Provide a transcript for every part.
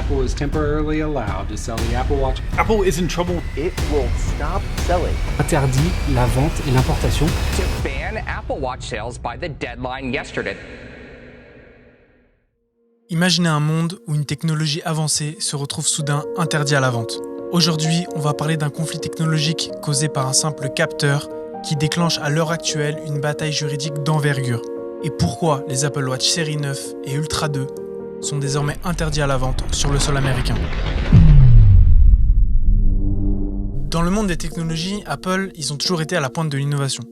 Apple is temporarily allowed to sell the Apple Watch. Apple is in trouble. It will stop selling. Interdit la vente et l'importation. To ban Apple Watch sales by the deadline yesterday. Imaginez un monde où une technologie avancée se retrouve soudain interdite à la vente. Aujourd'hui, on va parler d'un conflit technologique causé par un simple capteur qui déclenche à l'heure actuelle une bataille juridique d'envergure. Et pourquoi les Apple Watch série 9 et Ultra 2 sont désormais interdits à la vente sur le sol américain. Dans le monde des technologies, Apple, ils ont toujours été à la pointe de l'innovation.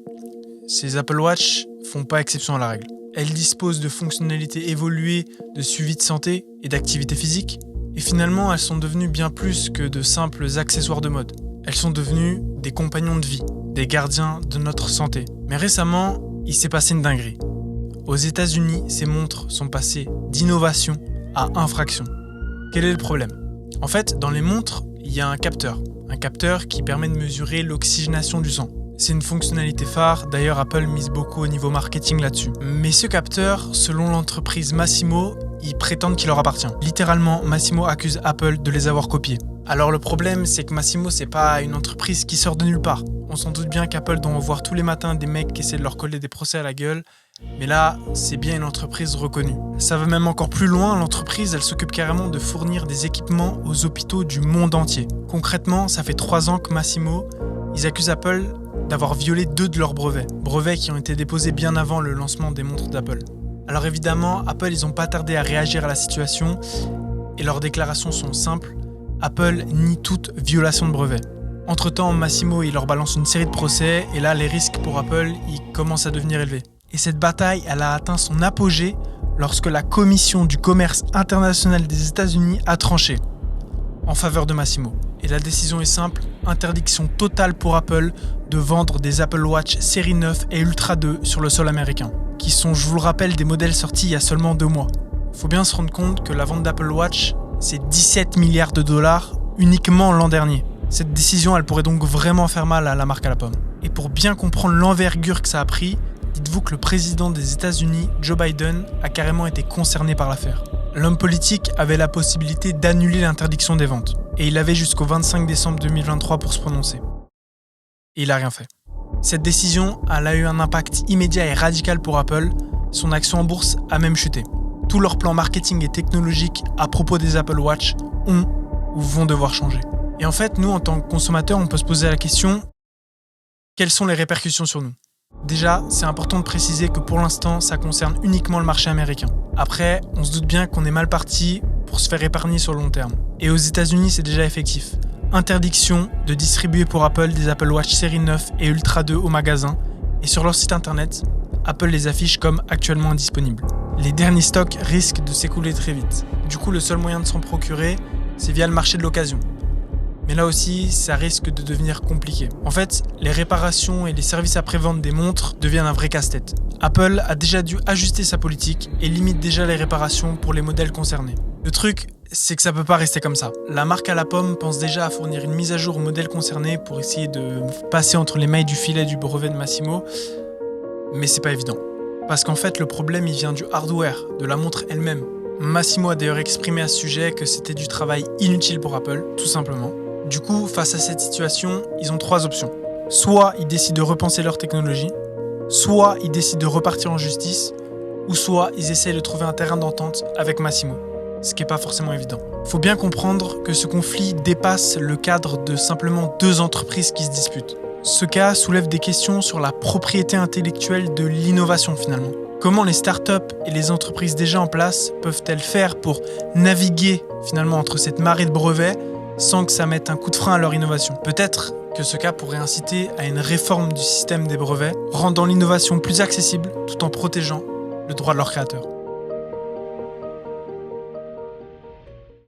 Ces Apple Watch font pas exception à la règle. Elles disposent de fonctionnalités évoluées de suivi de santé et d'activité physique. Et finalement, elles sont devenues bien plus que de simples accessoires de mode. Elles sont devenues des compagnons de vie, des gardiens de notre santé. Mais récemment, il s'est passé une dinguerie. Aux États-Unis, ces montres sont passées d'innovation à infraction. Quel est le problème ? En fait, dans les montres, il y a un capteur qui permet de mesurer l'oxygénation du sang. C'est une fonctionnalité phare, d'ailleurs Apple mise beaucoup au niveau marketing là-dessus. Mais ce capteur, selon l'entreprise Masimo, ils prétendent qu'il leur appartient. Littéralement, Masimo accuse Apple de les avoir copiés. Alors le problème, c'est que Masimo, c'est pas une entreprise qui sort de nulle part. On s'en doute bien qu'Apple doit voir tous les matins des mecs qui essaient de leur coller des procès à la gueule. Mais là, c'est bien une entreprise reconnue. Ça va même encore plus loin, l'entreprise, elle s'occupe carrément de fournir des équipements aux hôpitaux du monde entier. Concrètement, ça fait 3 ans que Masimo, ils accusent Apple d'avoir violé 2 de leurs brevets qui ont été déposés bien avant le lancement des montres d'Apple. Alors évidemment, Apple, ils n'ont pas tardé à réagir à la situation et leurs déclarations sont simples. Apple nie toute violation de brevet. Entre-temps, Masimo, il leur balance une série de procès et là, les risques pour Apple, ils commencent à devenir élevés. Et cette bataille, elle a atteint son apogée lorsque la Commission du commerce international des États-Unis a tranché en faveur de Masimo. Et la décision est simple, interdiction totale pour Apple de vendre des Apple Watch série 9 et Ultra 2 sur le sol américain, qui sont, je vous le rappelle, des modèles sortis il y a seulement 2 mois. Faut bien se rendre compte que la vente d'Apple Watch, c'est 17 milliards de dollars uniquement l'an dernier. Cette décision, elle pourrait donc vraiment faire mal à la marque à la pomme. Et pour bien comprendre l'envergure que ça a pris, dites-vous que le président des États-Unis, Joe Biden, a carrément été concerné par l'affaire. L'homme politique avait la possibilité d'annuler l'interdiction des ventes. Et il avait jusqu'au 25 décembre 2023 pour se prononcer. Et il n'a rien fait. Cette décision, elle a eu un impact immédiat et radical pour Apple. Son action en bourse a même chuté. Tous leurs plans marketing et technologiques à propos des Apple Watch ont ou vont devoir changer. Et en fait, nous, en tant que consommateurs, on peut se poser la question, quelles sont les répercussions sur nous ? Déjà, c'est important de préciser que pour l'instant, ça concerne uniquement le marché américain. Après, on se doute bien qu'on est mal parti pour se faire épargner sur le long terme. Et aux États-Unis, c'est déjà effectif. Interdiction de distribuer pour Apple des Apple Watch série 9 et Ultra 2 au magasin. Et sur leur site internet, Apple les affiche comme actuellement indisponibles. Les derniers stocks risquent de s'écouler très vite. Du coup, le seul moyen de s'en procurer, c'est via le marché de l'occasion. Mais là aussi, ça risque de devenir compliqué. En fait, les réparations et les services après-vente des montres deviennent un vrai casse-tête. Apple a déjà dû ajuster sa politique et limite déjà les réparations pour les modèles concernés. Le truc, c'est que ça peut pas rester comme ça. La marque à la pomme pense déjà à fournir une mise à jour au modèle concerné pour essayer de passer entre les mailles du filet du brevet de Masimo, mais c'est pas évident. Parce qu'en fait, le problème, il vient du hardware, de la montre elle-même. Masimo a d'ailleurs exprimé à ce sujet que c'était du travail inutile pour Apple, tout simplement. Du coup, face à cette situation, ils ont 3 options. Soit ils décident de repenser leur technologie, soit ils décident de repartir en justice, ou soit ils essaient de trouver un terrain d'entente avec Masimo, ce qui n'est pas forcément évident. Il faut bien comprendre que ce conflit dépasse le cadre de simplement 2 entreprises qui se disputent. Ce cas soulève des questions sur la propriété intellectuelle de l'innovation finalement. Comment les startups et les entreprises déjà en place peuvent-elles faire pour naviguer finalement entre cette marée de brevets sans que ça mette un coup de frein à leur innovation. Peut-être que ce cas pourrait inciter à une réforme du système des brevets, rendant l'innovation plus accessible tout en protégeant le droit de leurs créateurs.